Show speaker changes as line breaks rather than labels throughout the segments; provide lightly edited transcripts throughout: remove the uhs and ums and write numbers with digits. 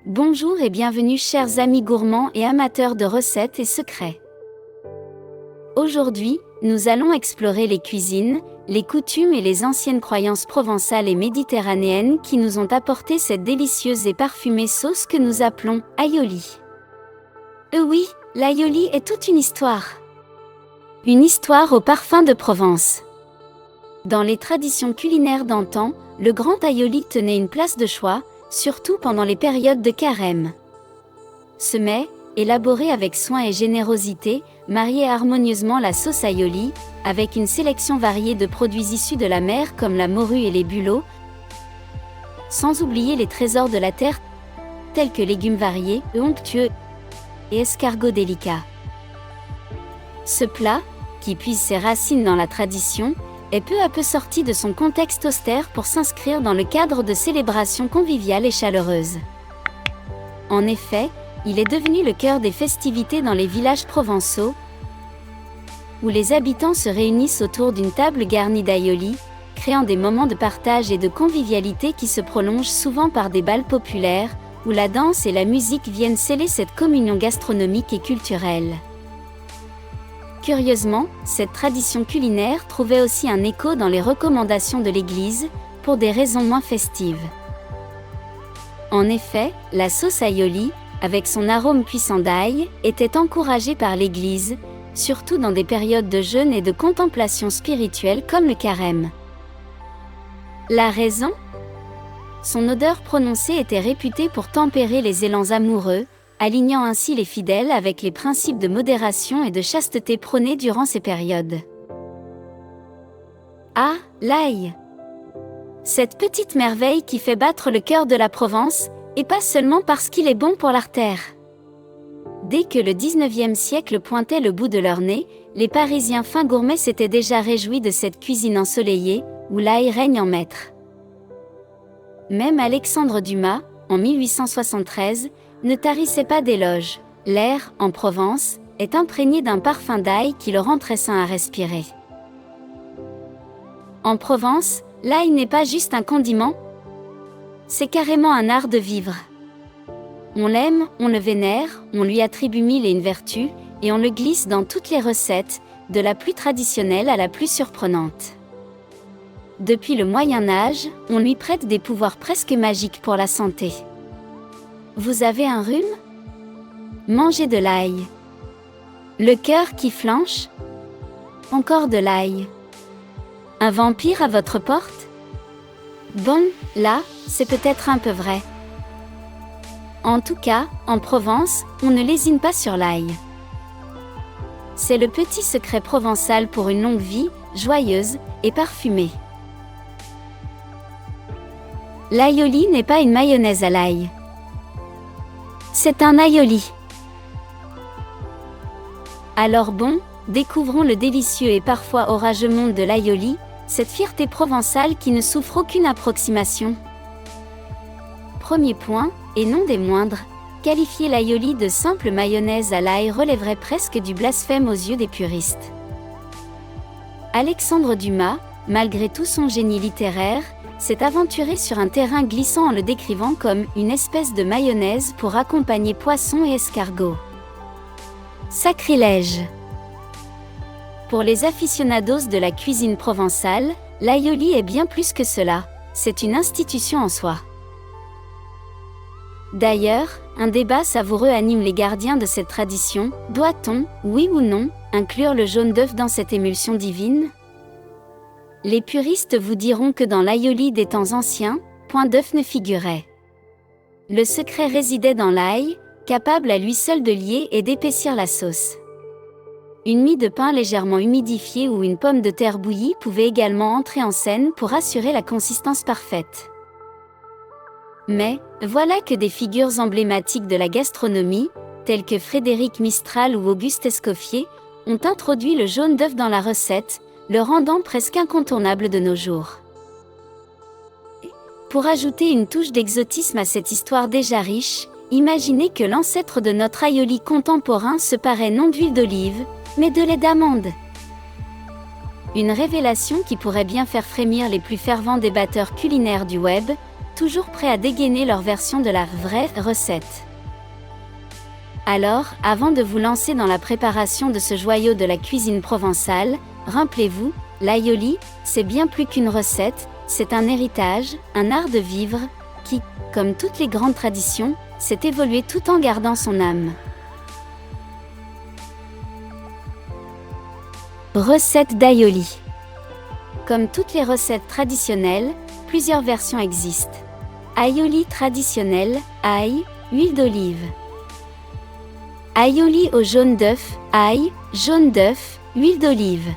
Bonjour et bienvenue chers amis gourmands et amateurs de recettes et secrets. Aujourd'hui, nous allons explorer les cuisines, les coutumes et les anciennes croyances provençales et méditerranéennes qui nous ont apporté cette délicieuse et parfumée sauce que nous appelons aioli. Oui, l'aioli est toute une histoire. Une histoire au parfum de Provence. Dans les traditions culinaires d'antan, le grand aioli tenait une place de choix, surtout pendant les périodes de carême. Ce mets, élaboré avec soin et générosité, mariait harmonieusement la sauce aioli, avec une sélection variée de produits issus de la mer comme la morue et les bulots, sans oublier les trésors de la terre tels que légumes variés, onctueux et escargots délicats. Ce plat, qui puise ses racines dans la tradition, est peu à peu sorti de son contexte austère pour s'inscrire dans le cadre de célébrations conviviales et chaleureuses. En effet, il est devenu le cœur des festivités dans les villages provençaux, où les habitants se réunissent autour d'une table garnie d'aioli, créant des moments de partage et de convivialité qui se prolongent souvent par des bals populaires, où la danse et la musique viennent sceller cette communion gastronomique et culturelle. Curieusement, cette tradition culinaire trouvait aussi un écho dans les recommandations de l'Église, pour des raisons moins festives. En effet, la sauce aioli, avec son arôme puissant d'ail, était encouragée par l'Église, surtout dans des périodes de jeûne et de contemplation spirituelle comme le carême. La raison ? Son odeur prononcée était réputée pour tempérer les élans amoureux, alignant ainsi les fidèles avec les principes de modération et de chasteté prônés durant ces périodes. Ah, l'ail! Cette petite merveille qui fait battre le cœur de la Provence, et pas seulement parce qu'il est bon pour l'artère. Dès que le 19e siècle pointait le bout de leur nez, les Parisiens fins gourmets s'étaient déjà réjouis de cette cuisine ensoleillée, où l'ail règne en maître. Même Alexandre Dumas, en 1873, ne tarissait pas d'éloges. L'air, en Provence, est imprégné d'un parfum d'ail qui le rend très sain à respirer. En Provence, l'ail n'est pas juste un condiment, c'est carrément un art de vivre. On l'aime, on le vénère, on lui attribue mille et une vertus, et on le glisse dans toutes les recettes, de la plus traditionnelle à la plus surprenante. Depuis le Moyen-Âge, on lui prête des pouvoirs presque magiques pour la santé. Vous avez un rhume ? Mangez de l'ail. Le cœur qui flanche ? Encore de l'ail. Un vampire à votre porte ? Bon, là, c'est peut-être un peu vrai. En tout cas, en Provence, on ne lésine pas sur l'ail. C'est le petit secret provençal pour une longue vie, joyeuse et parfumée. L'aioli n'est pas une mayonnaise à l'ail. C'est un aioli. Alors bon, découvrons le délicieux et parfois orageux monde de l'aioli, cette fierté provençale qui ne souffre aucune approximation. Premier point, et non des moindres, qualifier l'aioli de simple mayonnaise à l'ail relèverait presque du blasphème aux yeux des puristes. Alexandre Dumas, malgré tout son génie littéraire, s'est aventuré sur un terrain glissant en le décrivant comme une espèce de mayonnaise pour accompagner poissons et escargots. Sacrilège! Pour les aficionados de la cuisine provençale, l'aioli est bien plus que cela, c'est une institution en soi. D'ailleurs, un débat savoureux anime les gardiens de cette tradition, doit-on, oui ou non, inclure le jaune d'œuf dans cette émulsion divine ? Les puristes vous diront que dans l'aioli des temps anciens, point d'œuf ne figurait. Le secret résidait dans l'ail, capable à lui seul de lier et d'épaissir la sauce. Une mie de pain légèrement humidifiée ou une pomme de terre bouillie pouvait également entrer en scène pour assurer la consistance parfaite. Mais, voilà que des figures emblématiques de la gastronomie, telles que Frédéric Mistral ou Auguste Escoffier, ont introduit le jaune d'œuf dans la recette, le rendant presque incontournable de nos jours. Pour ajouter une touche d'exotisme à cette histoire déjà riche, imaginez que l'ancêtre de notre aioli contemporain se parait non d'huile d'olive, mais de lait d'amande. Une révélation qui pourrait bien faire frémir les plus fervents débatteurs culinaires du web, toujours prêts à dégainer leur version de la vraie recette. Alors, avant de vous lancer dans la préparation de ce joyau de la cuisine provençale, rappelez-vous, l'aioli, c'est bien plus qu'une recette, c'est un héritage, un art de vivre, qui, comme toutes les grandes traditions, s'est évolué tout en gardant son âme. Recette d'aioli. Comme toutes les recettes traditionnelles, plusieurs versions existent. Aioli traditionnel, ail, huile d'olive. Aioli au jaune d'œuf, ail, jaune d'œuf, huile d'olive.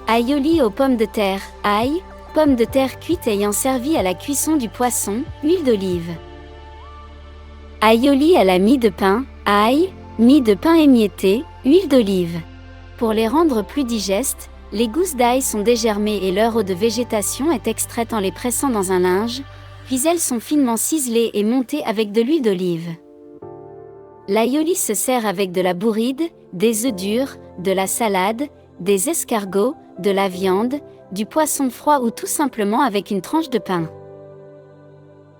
Aioli aux pommes de terre, ail, pommes de terre cuites ayant servi à la cuisson du poisson, huile d'olive. Aioli à la mie de pain, ail, mie de pain émiettée, huile d'olive. Pour les rendre plus digestes, les gousses d'ail sont dégermées et leur eau de végétation est extraite en les pressant dans un linge, puis elles sont finement ciselées et montées avec de l'huile d'olive. L'aioli se sert avec de la bourride, des œufs durs, de la salade, des escargots, de la viande, du poisson froid ou tout simplement avec une tranche de pain.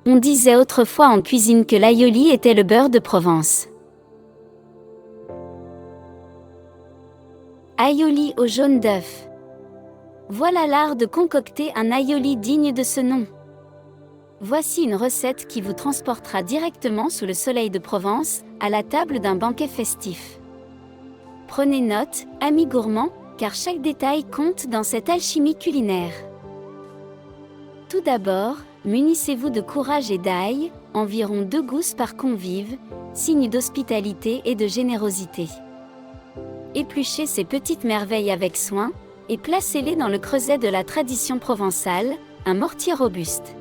On disait autrefois en cuisine que l'aioli était le beurre de Provence. Aioli au jaune d'œuf. Voilà l'art de concocter un aioli digne de ce nom. Voici une recette qui vous transportera directement sous le soleil de Provence, à la table d'un banquet festif. Prenez note, amis gourmands, car chaque détail compte dans cette alchimie culinaire. Tout d'abord, munissez-vous de courage et d'ail, environ 2 gousses par convive, signe d'hospitalité et de générosité. Épluchez ces petites merveilles avec soin, et placez-les dans le creuset de la tradition provençale, un mortier robuste.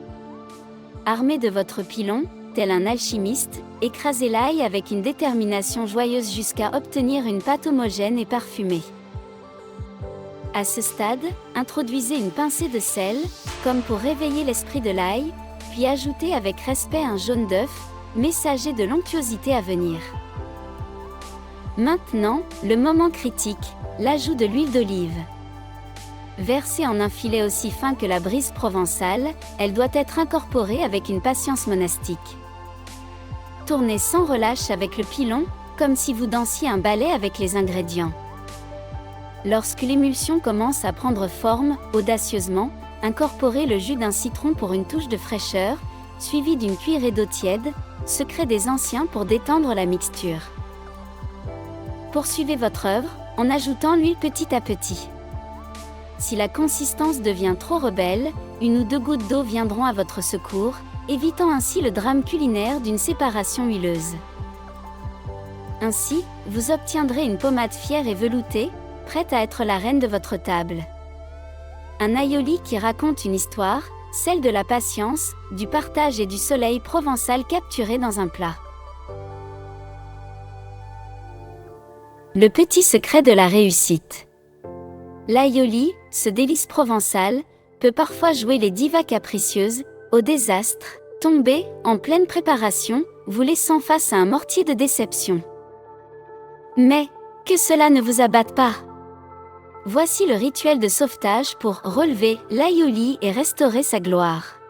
Armé de votre pilon, tel un alchimiste, écrasez l'ail avec une détermination joyeuse jusqu'à obtenir une pâte homogène et parfumée. À ce stade, introduisez une pincée de sel, comme pour réveiller l'esprit de l'ail, puis ajoutez avec respect un jaune d'œuf, messager de l'onctuosité à venir. Maintenant, le moment critique, l'ajout de l'huile d'olive. Versée en un filet aussi fin que la brise provençale, elle doit être incorporée avec une patience monastique. Tournez sans relâche avec le pilon, comme si vous dansiez un ballet avec les ingrédients. Lorsque l'émulsion commence à prendre forme, audacieusement, incorporez le jus d'un citron pour une touche de fraîcheur, suivi d'une cuillerée d'eau tiède, secret des anciens pour détendre la mixture. Poursuivez votre œuvre, en ajoutant l'huile petit à petit. Si la consistance devient trop rebelle, 1 ou 2 gouttes d'eau viendront à votre secours, évitant ainsi le drame culinaire d'une séparation huileuse. Ainsi, vous obtiendrez une pommade fière et veloutée, prête à être la reine de votre table. Un aioli qui raconte une histoire, celle de la patience, du partage et du soleil provençal capturé dans un plat. Le petit secret de la réussite. L'aioli, ce délice provençal, peut parfois jouer les divas capricieuses, au désastre, tomber, en pleine préparation, vous laissant face à un mortier de déception. Mais, que cela ne vous abatte pas! Voici le rituel de sauvetage pour relever l'aioli et restaurer sa gloire.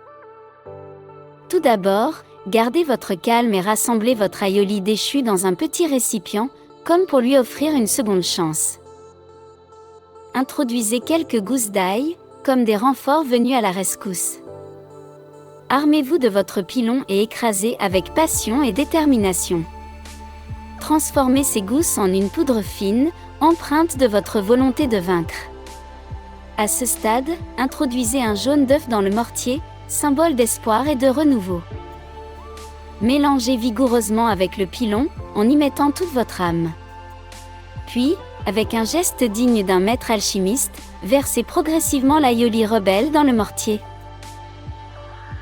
Tout d'abord, gardez votre calme et rassemblez votre aioli déchu dans un petit récipient, comme pour lui offrir une seconde chance. Introduisez quelques gousses d'ail, comme des renforts venus à la rescousse. Armez-vous de votre pilon et écrasez avec passion et détermination. Transformez ces gousses en une poudre fine, empreinte de votre volonté de vaincre. À ce stade, introduisez un jaune d'œuf dans le mortier, symbole d'espoir et de renouveau. Mélangez vigoureusement avec le pilon, en y mettant toute votre âme. Puis, avec un geste digne d'un maître alchimiste, versez progressivement l'aioli rebelle dans le mortier.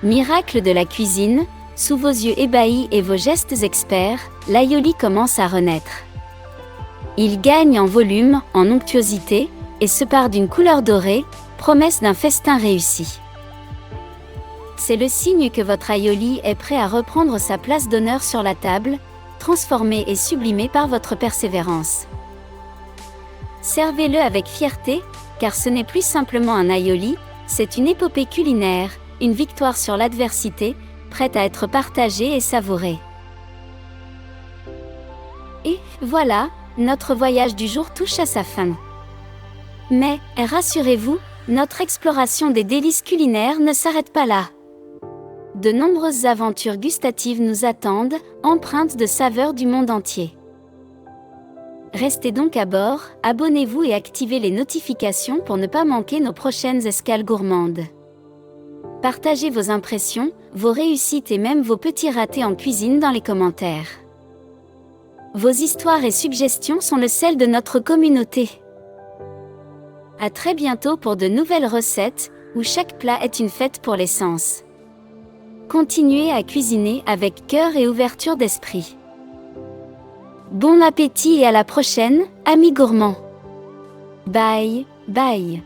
Miracle de la cuisine, sous vos yeux ébahis et vos gestes experts, l'aioli commence à renaître. Il gagne en volume, en onctuosité, et se pare d'une couleur dorée, promesse d'un festin réussi. C'est le signe que votre aioli est prêt à reprendre sa place d'honneur sur la table, transformé et sublimé par votre persévérance. Servez-le avec fierté, car ce n'est plus simplement un aioli, c'est une épopée culinaire, une victoire sur l'adversité, prête à être partagée et savourée. Et voilà, notre voyage du jour touche à sa fin. Mais, rassurez-vous, notre exploration des délices culinaires ne s'arrête pas là. De nombreuses aventures gustatives nous attendent, empreintes de saveurs du monde entier. Restez donc à bord, abonnez-vous et activez les notifications pour ne pas manquer nos prochaines escales gourmandes. Partagez vos impressions, vos réussites et même vos petits ratés en cuisine dans les commentaires. Vos histoires et suggestions sont le sel de notre communauté. À très bientôt pour de nouvelles recettes, où chaque plat est une fête pour les sens. Continuez à cuisiner avec cœur et ouverture d'esprit. Bon appétit et à la prochaine, amis gourmands. Bye, bye.